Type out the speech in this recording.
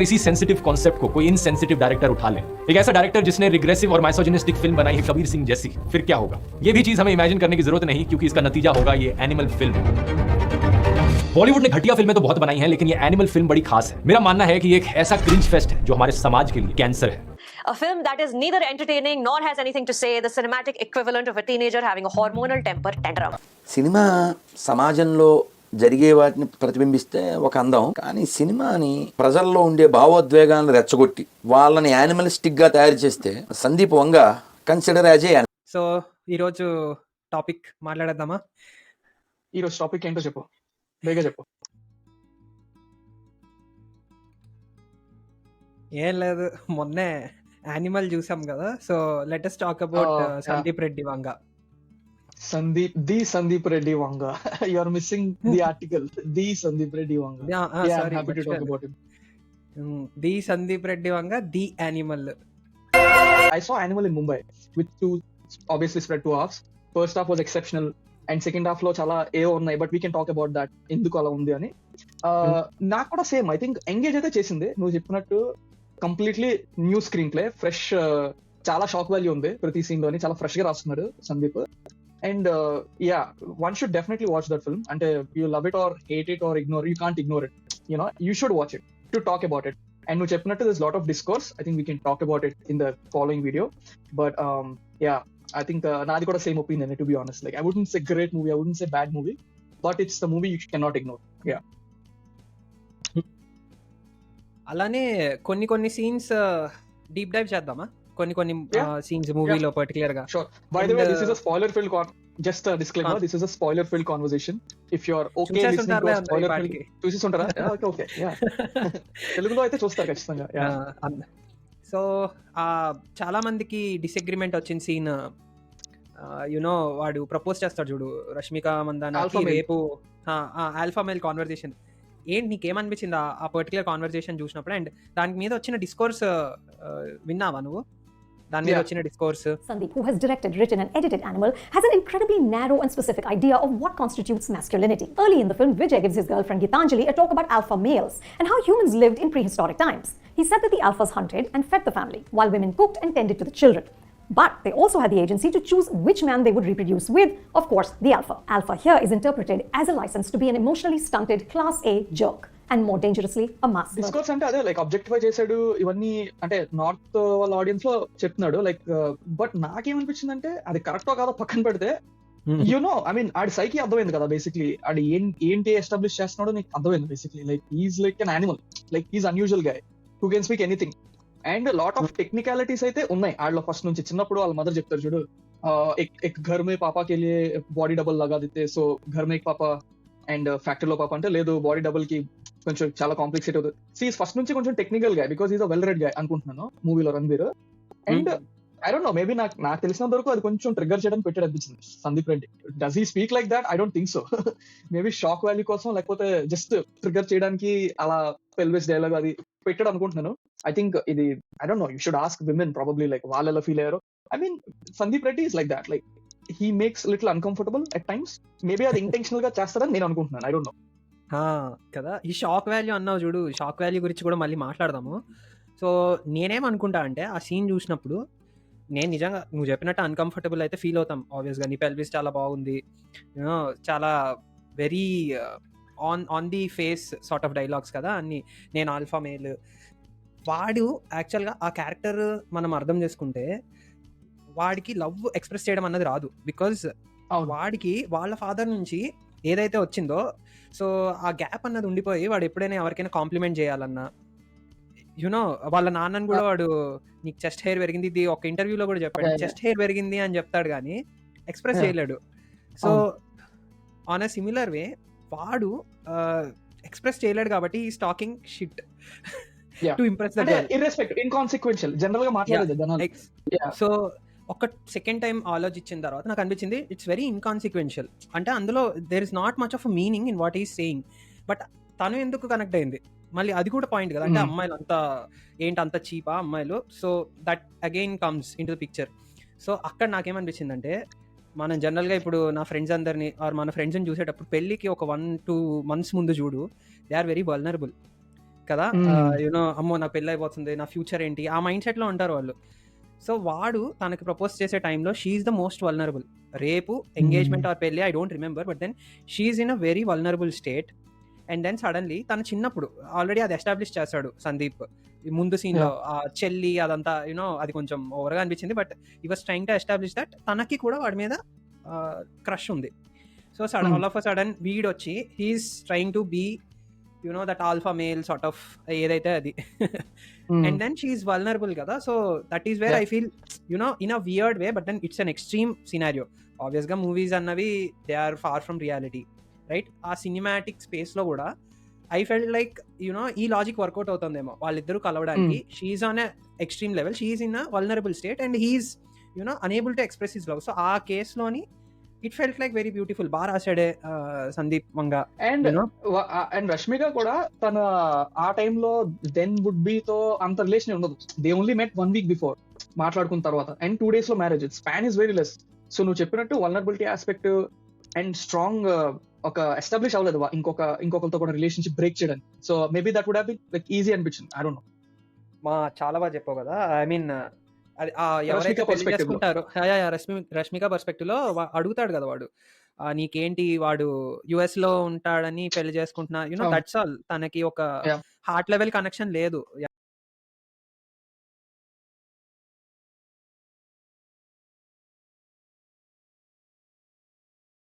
इसी sensitive concept को कोई इनसेंसिटिव डायरेक्टर उठा ले, एक ऐसा डायरेक्टर जिसने रिग्रेसिव और माइसोजिनिस्टिक फिल्म बनाई है कबीर सिंह जैसी, फिर क्या होगा? ये भी चीज हमें इमेजिन करने की जरूरत नहीं, क्योंकि इसका नतीजा होगा ये एनिमल फिल्म। बॉलीवुड ने घटिया फिल्में तो बहुत बनाई हैं, लेकिन ये एनिमल फिल्म बड़ी खास है। मेरा मानना है कि ये एक ऐसा क्रिंज फेस्ट है जो हमारे समाज के लिए कैंसर है। A film that is neither entertaining nor has anything to say, the cinematic equivalent of a teenager having a hormonal temper tantrum. Cinema సమాజంలో జరిగే వాటిని ప్రతిబింబిస్తే ఒక అందం, కానీ సినిమాని ప్రజల్లో ఉండే భావోద్వేగాలను రెచ్చగొట్టి వాళ్ళని యానిమలిస్టిక్గా తయారు చేస్తే సందీప్ వంగ కన్సిడర్ యాజ్ ఏ. సో ఈరోజు టాపిక్ మాట్లాడేద్దామా? ఈరోజు టాపిక్ ఏంటో చెప్పు, బేగా చెప్పు. ఏం లేదు, మొన్నే యానిమల్ చూసాం కదా, so let us talk about Sandeep Reddy Vanga. Sandeep Reddy Vanga. You are missing the article. The Sandeep Reddy Vanga. Sorry, happy to talk about him. The Sandeep Reddy Vanga, the Animal. I saw Animal in Mumbai with two, obviously spread 2 halves. First half was exceptional and second half లో చాలా ఉన్నాయి, but we can talk about that ఎందుకు అలా ఉంది అని. నాకు కూడా same, I think engage అయితే చేసింది నువ్వు చెప్పినట్టు. Completely new screenplay, fresh, చాలా షాక్ వాల్యూ ఉంది ప్రతి సీన్ లోని, చాలా ఫ్రెష్ గా రాస్తున్నాడు Sandeep. And yeah, one should definitely watch that film. అంటే you love it or hate it or ignore, you can't ignore it, you know you should watch it to talk about it. And నువ్వు చెప్పినట్టు this lot of discourse, I think we can talk about it in the following video. But yeah, I think నాది కూడా same opinion, to be honest. Like, I wouldn't say great movie, I wouldn't say bad movie, but it's the movie you cannot ignore. Yeah. అలానే కొన్ని scenes deep dive చేద్దామా? కొన్ని scenes మూవీలో particular గా. Sure. By the way, this is a spoiler filled just a disclaimer, this is a spoiler filled conversation. If you are okay listening to a spoiler filled, చూసి ఉంటారా? Okay, yeah. తెలుగులో అయితే చూస్తారు ఖచ్చితంగా. So చాలా మందికి disagreement వచ్చిన scene, you know వాడు ప్రపోజ్ చేస్తాడు చూడు రష్మిక మందానాకి రేపు, ఆల్ఫా మేల్ కాన్వర్జేషన్. ఏంటి నీకేమనిపించింది ఆ పర్టికులర్ కాన్వర్జేషన్ చూసినప్పుడు? అండ్ దాని మీద వచ్చిన డిస్కోర్స్ విన్నావా నువ్వు? దాని మీద వచ్చిన discourse. Sandeep, who has directed, written and edited Animal, has an incredibly narrow and specific idea of what constitutes masculinity. Early in the film, Vijay gives his girlfriend Gitanjali a talk about alpha males and how humans lived in prehistoric times. He said that the alphas hunted and fed the family, while women cooked and tended to the children. But they also had the agency to choose which man they would reproduce with, of course, the alpha. Alpha here is interpreted as a license to be an emotionally stunted Class A jerk, and more dangerously, a mass murderer. Discourse అంటే అదే, like objectify చేశాడు ఇవన్నీ, అంటే north వాళ్ళ audience లో చెప్తున్నాడు. Like, but నాకేమనిపించింది అంటే అది కరెక్టో కాదో పక్కన పెడితే, యునో ఐ మీన్ ఆడి సైకి అర్థమైంది కదా బేసిక్లీ. ఆడి ఏంటి ఎస్టాబ్లిష్ చేస్తున్నాడో నీకు అర్థమైంది basically. Like is like an animal, like is unusual guy who can speak anything. And lot of technicalities అయితే ఉన్నాయి ఆడలో. ఫస్ట్ నుంచి చిన్నప్పుడు వాళ్ళ మదర్ చెప్తారు చూడు, एक घर में पापा के लिए बॉडी डबल लगा देते, सो घर में एक पापा అండ్ ఫ్యాక్టరీలో పాప అంటే లేదు, బాడీ డబుల్ కి కొంచెం చాలా కాంప్లికేట్ అవుతుంది. సీజ్ ఫస్ట్ నుంచి కొంచెం టెక్నికల్ గా, because is a well read గా అనుకుంటున్నాను మూవీలో Ranbir. And I don't no, maybe నాకు తెలిసినంత వరకు అది కొంచెం ట్రిగ్గర్ చేయడానికి పెట్టాడు అనిపించింది Sandeep Reddy. Does he speak like that? I don't think so. Maybe shock value కోసం, లేకపోతే జస్ట్ ట్రిగ్గర్ చేయడానికి అలా పెల్విస్ డైలాగ్ అది పెట్టాడు అనుకుంటున్నాను. ఐ థింక్ ఇది, I don't no, you should ask women probably, like వాళ్ళు ఎలా ఫీల్ అయ్యారో. I mean Sandeep Reddy is like that, like he makes little uncomfortable at times. Maybe అది ఇంటెన్షనల్ గా చేస్తారని నేను అనుకుంటున్నాను. ఐ డోంట్ నో కదా. ఈ షాక్ వాల్యూ అన్నావు చూడు, షాక్ వాల్యూ గురించి కూడా మళ్ళీ మాట్లాడదాము. సో నేనేమనుకుంటా అంటే, ఆ సీన్ చూసినప్పుడు నేను నిజంగా నువ్వు చెప్పినట్టు అన్కంఫర్టబుల్ అయితే ఫీల్ అవుతాం ఆబ్వియస్గా. నీ పెల్విస్ చాలా బాగుంది, యూనో చాలా very on the face sort of dialogues కదా అన్ని. నేను ఆల్ఫా మేల్, వాడు యాక్చువల్గా ఆ క్యారెక్టర్ మనం అర్థం చేసుకుంటే వాడికి లవ్ ఎక్స్ప్రెస్ చేయడం అన్నది రాదు. బికాజ్ వాడికి వాళ్ళ ఫాదర్ నుంచి ఏదైతే వచ్చిందో, సో ఆ గ్యాప్ అన్నది ఉండిపోయి వాడు ఎప్పుడైనా ఎవరికైనా కాంప్లిమెంట్ చేయాలన్నా, యూనో వాళ్ళ నాన్నని కూడా వాడు నీకు చెస్ట్ హెయిర్ పెరిగింది, ఇది ఒక ఇంటర్వ్యూలో కూడా చెప్పాడు, చెస్ట్ హెయిర్ పెరిగింది అని చెప్తాడు కానీ ఎక్స్ప్రెస్ చేయలేడు. So on a similar way వాడు ఎక్స్ప్రెస్ చేయలేడు కాబట్టి ఈ talking shit to impress the girl, irrespective, inconsequential general గా మాట్లాడేది. సో ఒక సెకండ్ టైం ఆలోచించిన తర్వాత నాకు అనిపించింది ఇట్స్ వెరీ ఇన్కాన్సిక్వెన్షియల్. అంటే అందులో there is not much of a meaning in what is saying, but తను ఎందుకు కనెక్ట్ అయింది మళ్ళీ అది కూడా పాయింట్ కదా. అంటే అమ్మాయిలు అంత చీపా అమ్మాయిలు, so that again comes in to the picture. So అక్కడ నాకేమనిపించిందంటే, మనం జనరల్గా ఇప్పుడు నా ఫ్రెండ్స్ అందరినీ ఆర్ మన ఫ్రెండ్స్ని చూసేటప్పుడు పెళ్ళికి ఒక 1-2 months ముందు చూడు, దే ఆర్ వెరీ వల్నరబుల్. కదా Hmm. యూనో అమ్మో నా పెళ్ళి అయిపోతుంది, నా ఫ్యూచర్ ఏంటి, ఆ మైండ్ సెట్లో ఉంటారు వాళ్ళు. సో వాడు తనకి ప్రపోజ్ చేసే టైంలో షీఈ్ ద మోస్ట్ వల్నరబుల్. రేపు ఎంగేజ్మెంట్ ఆర్ పెళ్ళి I don't remember, but then she's in a very vulnerable state. And then suddenly తన చిన్నప్పుడు ఆల్రెడీ అది ఎస్టాబ్లిష్ చేస్తాడు సందీప్ ఈ ముందు సీన్లో. ఆ చెల్లి అదంతా యూనో అది కొంచెం ఓవర్గా అనిపించింది, బట్ ఈ was trying to establish that తనకి కూడా వాడి మీద క్రష్ ఉంది. So sudden all of a sudden వీడొచ్చి he is trying to be you know that alpha male sort of ఏదైతే అది. అండ్ దెన్ షీఈస్ వల్నరబుల్ కదా. So that is where I feel you know in a weird way, but then it's an extreme scenario. ఆబ్వియస్గా movies అన్నవి they are far from reality, right? ఆ cinematic స్పేస్లో కూడా I felt like you know ఈ logic work out అవుతుందేమో వాళ్ళిద్దరూ కలవడానికి. She is on a extreme level, she is in a vulnerable state and he is you know unable to express his love. So ఆ కేసులోని it felt like very beautiful. బాగా రాశాడే సందీప్ వంగా. అండ్ రష్మిక కూడా తన ఆ టైంలో దెన్ వుడ్ బి తో అంత రిలేషన్ ఉండదు. They only met 1 week before మాట్లాడుకున్న తర్వాత, అండ్ 2 days లో marriage. Span is very less. So నువ్వు చెప్పినట్టు వల్నరబిలిటీ ఆస్పెక్ట్ అండ్ స్ట్రాంగ్ ఒక ఎస్టాబ్లిష్ అవ్వలేదు ఇంకొకరితో కూడా రిలేషన్షిప్ బ్రేక్ చేయడానికి. So maybe that would have been like easy అనిపించింది. I don't know. చాలా బాగా చెప్పావు కదా. ఐ మీన్ అది ఎవరైతే పెళ్లి చేసుకుంటారో రష్మిక పర్స్పెక్టివ్ లో అడుగుతాడు కదా వాడు, నీకేంటి, వాడు యుఎస్ లో ఉంటాడని పెళ్లి చేసుకుంటున్నా, యూనో దట్స్ ఆల్. తనకి ఒక హార్ట్ లెవెల్ కనెక్షన్ లేదు.